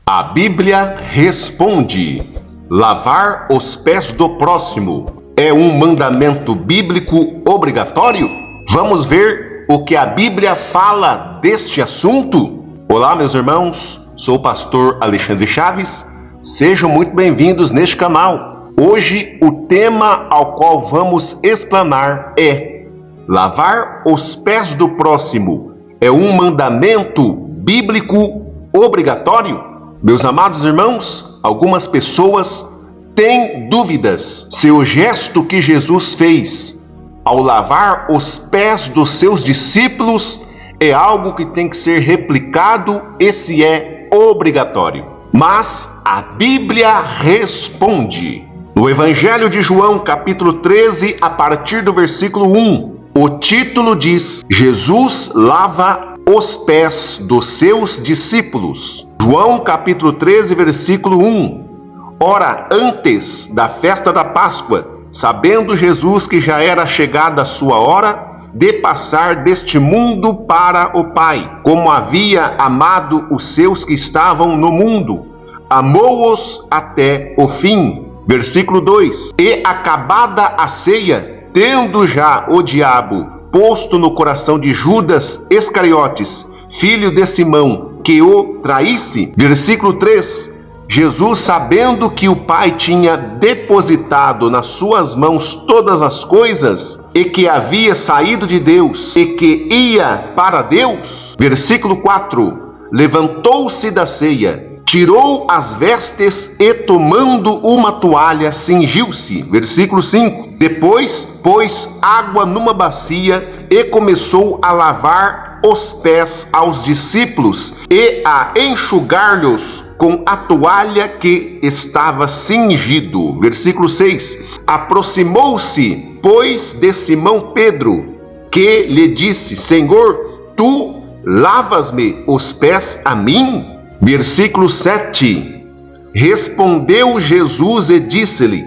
A Bíblia responde: lavar os pés do próximo é um mandamento bíblico obrigatório? Vamos ver o que a Bíblia fala deste assunto? Olá, meus irmãos, sou o pastor Alexandre Chaves, sejam muito bem-vindos neste canal. Hoje o tema ao qual vamos explanar é: lavar os pés do próximo é um mandamento bíblico obrigatório? Meus amados irmãos, algumas pessoas têm dúvidas se o gesto que Jesus fez ao lavar os pés dos seus discípulos é algo que tem que ser replicado e se é obrigatório. Mas a Bíblia responde. No Evangelho de João, capítulo 13, a partir do versículo 1, o título diz: Jesus lava os pés dos seus discípulos. João capítulo 13, versículo 1. Ora, antes da festa da Páscoa, sabendo Jesus que já era chegada a sua hora de passar deste mundo para o Pai, como havia amado os seus que estavam no mundo, amou-os até o fim. Versículo 2. E acabada a ceia, tendo já o diabo posto no coração de Judas Iscariotes, filho de Simão, que o traísse. Versículo 3. Jesus, sabendo que o Pai tinha depositado nas suas mãos todas as coisas, e que havia saído de Deus, e que ia para Deus. Versículo 4. Levantou-se da ceia, tirou as vestes e, tomando uma toalha, cingiu-se. Versículo 5. Depois pôs água numa bacia e começou a lavar os pés aos discípulos e a enxugar-lhes com a toalha que estava cingido. Versículo 6. Aproximou-se, pois, de Simão Pedro, que lhe disse: Senhor, tu lavas-me os pés a mim? Versículo 7. Respondeu Jesus e disse-lhe: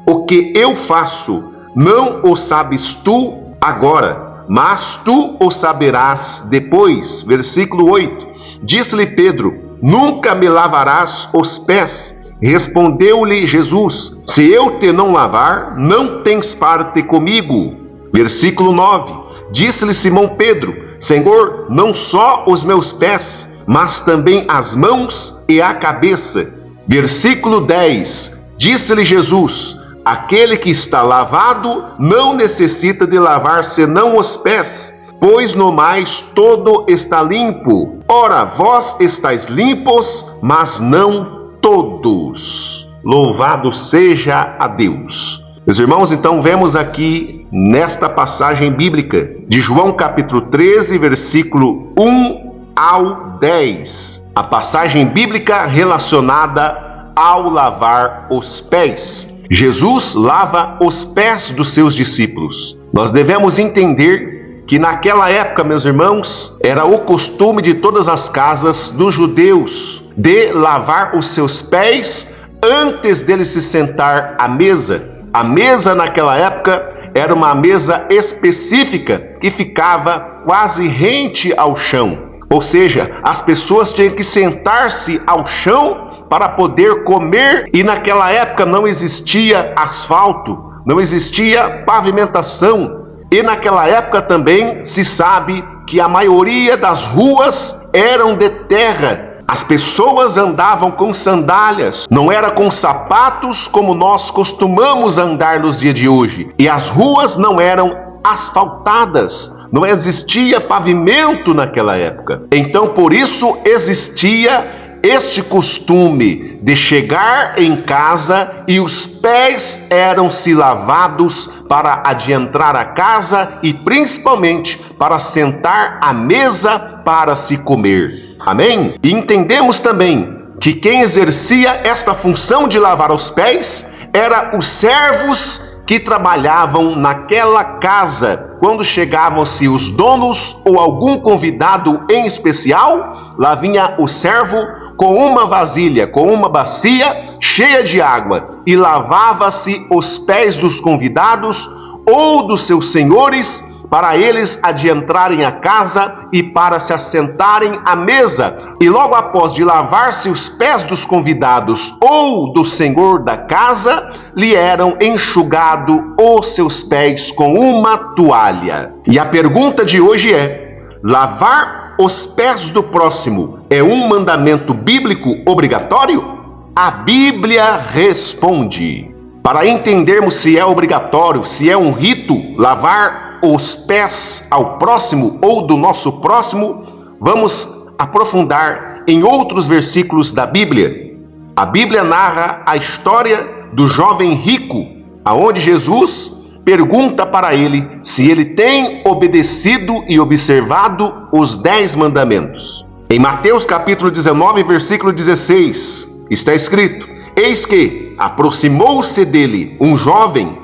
O que eu faço, não o sabes tu agora, mas tu o saberás depois. Versículo 8. Disse-lhe Pedro: Nunca me lavarás os pés. Respondeu-lhe Jesus: Se eu te não lavar, não tens parte comigo. Versículo 9. Disse-lhe Simão Pedro: Senhor, não só os meus pés, mas também as mãos e a cabeça. Versículo 10. Disse-lhe Jesus: Aquele que está lavado não necessita de lavar senão os pés, pois no mais todo está limpo. Ora, vós estáis limpos, mas não todos. Louvado seja a Deus. Meus irmãos, então vemos aqui nesta passagem bíblica de João capítulo 13, versículo 1 ao 10, a passagem bíblica relacionada ao lavar os pés. Jesus lava os pés dos seus discípulos. Nós devemos entender que naquela época, meus irmãos, era o costume de todas as casas dos judeus de lavar os seus pés antes dele se sentar à mesa. A mesa naquela época era uma mesa específica que ficava quase rente ao chão. Ou seja, as pessoas tinham que sentar-se ao chão para poder comer, e naquela época não existia asfalto, não existia pavimentação, e naquela época também se sabe que a maioria das ruas eram de terra. As pessoas andavam com sandálias, não era com sapatos como nós costumamos andar nos dias de hoje, e as ruas não eram asfaltadas, não existia pavimento naquela época. Então, por isso existia este costume de chegar em casa e os pés eram-se lavados para adentrar a casa e principalmente para sentar à mesa para se comer. Amém? E entendemos também que quem exercia esta função de lavar os pés eram os servos que trabalhavam naquela casa. Quando chegavam-se os donos ou algum convidado em especial, lá vinha o servo com uma vasilha, com uma bacia cheia de água, e lavava-se os pés dos convidados ou dos seus senhores, para eles adentrarem a casa e para se assentarem à mesa. E logo após de lavar-se os pés dos convidados ou do senhor da casa, lhe eram enxugados os seus pés com uma toalha. E a pergunta de hoje é: lavar os pés do próximo é um mandamento bíblico obrigatório? A Bíblia responde. Para entendermos se é obrigatório, se é um rito, lavar os pés ao próximo ou do nosso próximo, vamos aprofundar em outros versículos da Bíblia. A Bíblia narra a história do jovem rico, aonde Jesus pergunta para ele se ele tem obedecido e observado os 10 mandamentos. Em Mateus capítulo 19, versículo 16, está escrito: eis que aproximou-se dele um jovem,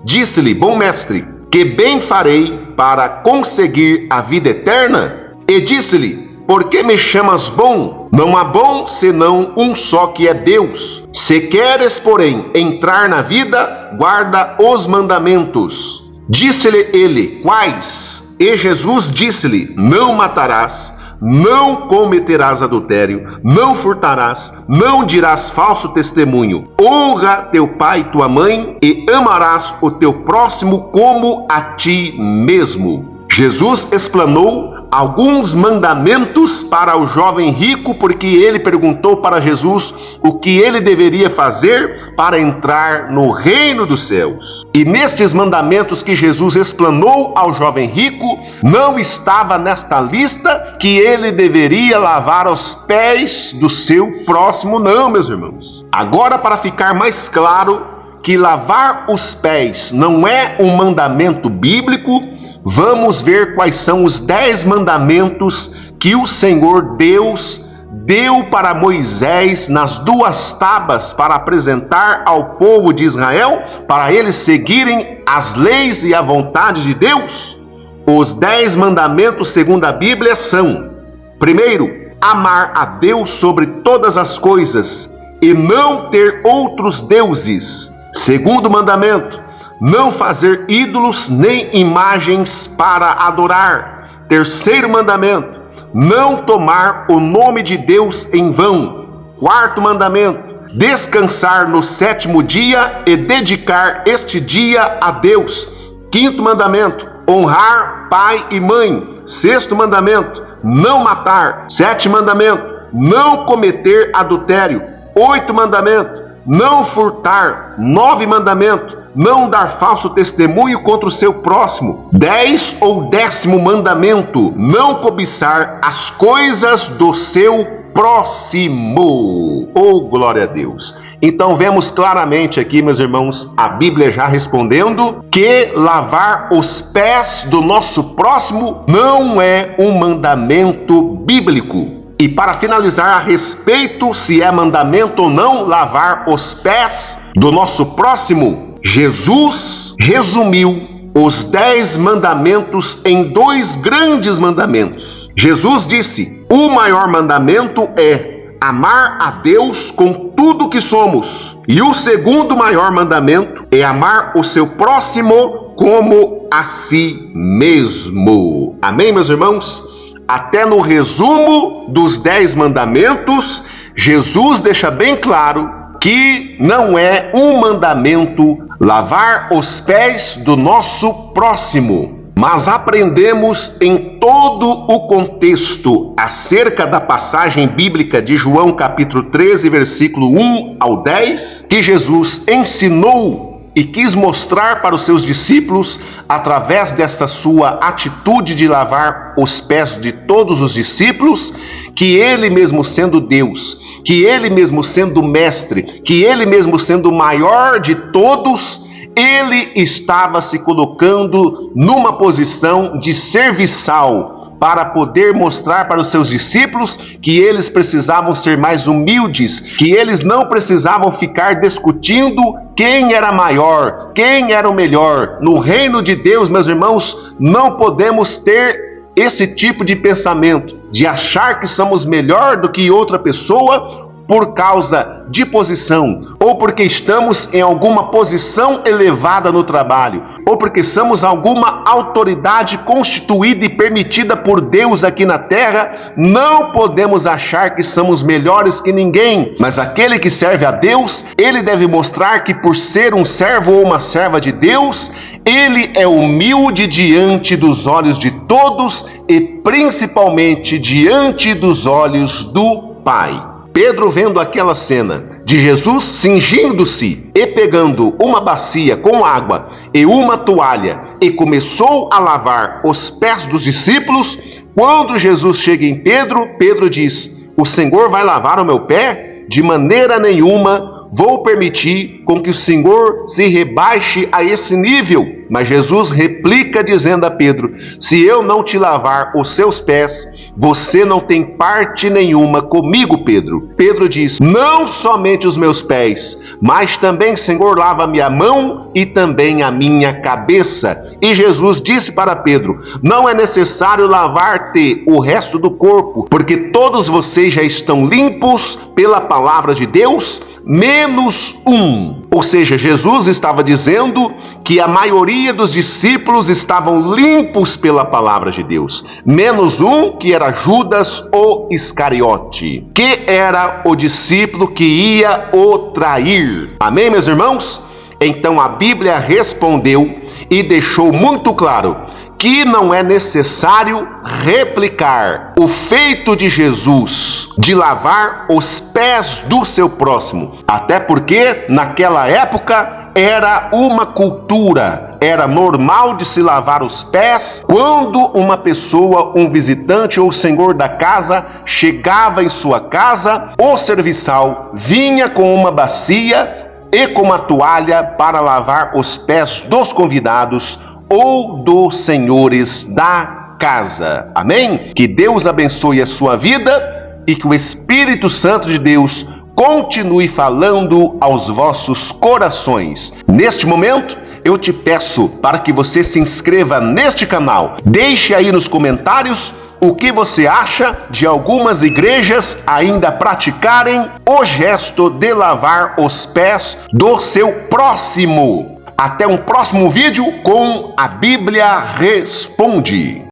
disse-lhe: bom mestre, que bem farei para conseguir a vida eterna? E disse-lhe: por que me chamas bom? Não há bom senão um só, que é Deus. Se queres, porém, entrar na vida, guarda os mandamentos. Disse-lhe ele: quais? E Jesus disse-lhe: não matarás, não cometerás adultério, não furtarás, não dirás falso testemunho, honra teu pai e tua mãe, e amarás o teu próximo como a ti mesmo. Jesus explanou alguns mandamentos para o jovem rico, porque ele perguntou para Jesus o que ele deveria fazer para entrar no reino dos céus. E nestes mandamentos que Jesus explanou ao jovem rico, não estava nesta lista que ele deveria lavar os pés do seu próximo, não, meus irmãos. Agora, para ficar mais claro que lavar os pés não é um mandamento bíblico, vamos ver quais são os 10 mandamentos que o Senhor Deus deu para Moisés nas 2 tábuas para apresentar ao povo de Israel, para eles seguirem as leis e a vontade de Deus. Os 10 mandamentos, segundo a Bíblia, são: primeiro, amar a Deus sobre todas as coisas e não ter outros deuses. Segundo mandamento, não fazer ídolos nem imagens para adorar. Terceiro mandamento, não tomar o nome de Deus em vão. Quarto mandamento, descansar no 7º dia e dedicar este dia a Deus. Quinto mandamento, honrar pai e mãe. Sexto mandamento, não matar. Sétimo mandamento, não cometer adultério. Oito mandamento, não furtar. 9 mandamento, não dar falso testemunho contra o seu próximo. 10 ou 10º mandamento, não cobiçar as coisas do seu próximo. Oh, glória a Deus! Então vemos claramente aqui, meus irmãos, a Bíblia já respondendo que lavar os pés do nosso próximo não é um mandamento bíblico. E para finalizar a respeito se é mandamento ou não lavar os pés do nosso próximo, Jesus resumiu os 10 mandamentos em 2 grandes mandamentos. Jesus disse: o maior mandamento é amar a Deus com tudo que somos. E o segundo maior mandamento é amar o seu próximo como a si mesmo. Amém, meus irmãos? Até no resumo dos 10 mandamentos, Jesus deixa bem claro que não é um mandamento lavar os pés do nosso próximo. Mas aprendemos em todo o contexto acerca da passagem bíblica de João capítulo 13, versículo 1 ao 10, que Jesus ensinou e quis mostrar para os seus discípulos, através desta sua atitude de lavar os pés de todos os discípulos, que ele mesmo sendo Deus, que ele mesmo sendo mestre, que ele mesmo sendo o maior de todos, ele estava se colocando numa posição de serviçal, para poder mostrar para os seus discípulos que eles precisavam ser mais humildes, que eles não precisavam ficar discutindo quem era maior, quem era o melhor. No reino de Deus, meus irmãos, não podemos ter esse tipo de pensamento, de achar que somos melhor do que outra pessoa por causa de posição, ou porque estamos em alguma posição elevada no trabalho, ou porque somos alguma autoridade constituída e permitida por Deus aqui na terra, não podemos achar que somos melhores que ninguém. Mas aquele que serve a Deus, ele deve mostrar que, por ser um servo ou uma serva de Deus, ele é humilde diante dos olhos de todos e principalmente diante dos olhos do Pai. Pedro, vendo aquela cena de Jesus cingindo-se e pegando uma bacia com água e uma toalha e começou a lavar os pés dos discípulos, quando Jesus chega em Pedro, Pedro diz: "O Senhor vai lavar o meu pé? De maneira nenhuma vou permitir com que o Senhor se rebaixe a esse nível." Mas Jesus replica dizendo a Pedro: "Se eu não te lavar os seus pés, você não tem parte nenhuma comigo, Pedro." Pedro diz: "Não somente os meus pés, mas também, Senhor, lava-me a mão e também a minha cabeça." E Jesus disse para Pedro: "Não é necessário lavar-te o resto do corpo, porque todos vocês já estão limpos pela palavra de Deus, menos um." Ou seja, Jesus estava dizendo que a maioria dos discípulos estavam limpos pela palavra de Deus, menos um, que era Judas o Iscariote, que era o discípulo que ia o trair. Amém, meus irmãos? Então a Bíblia respondeu e deixou muito claro que não é necessário replicar o feito de Jesus de lavar os pés do seu próximo, até porque naquela época era uma cultura, era normal de se lavar os pés quando uma pessoa, um visitante ou o senhor da casa chegava em sua casa, o serviçal vinha com uma bacia e com uma toalha para lavar os pés dos convidados ou dos senhores da casa. Amém? Que Deus abençoe a sua vida e que o Espírito Santo de Deus continue falando aos vossos corações. Neste momento, eu te peço para que você se inscreva neste canal. Deixe aí nos comentários o que você acha de algumas igrejas ainda praticarem o gesto de lavar os pés do seu próximo. Até um próximo vídeo com a Bíblia Responde.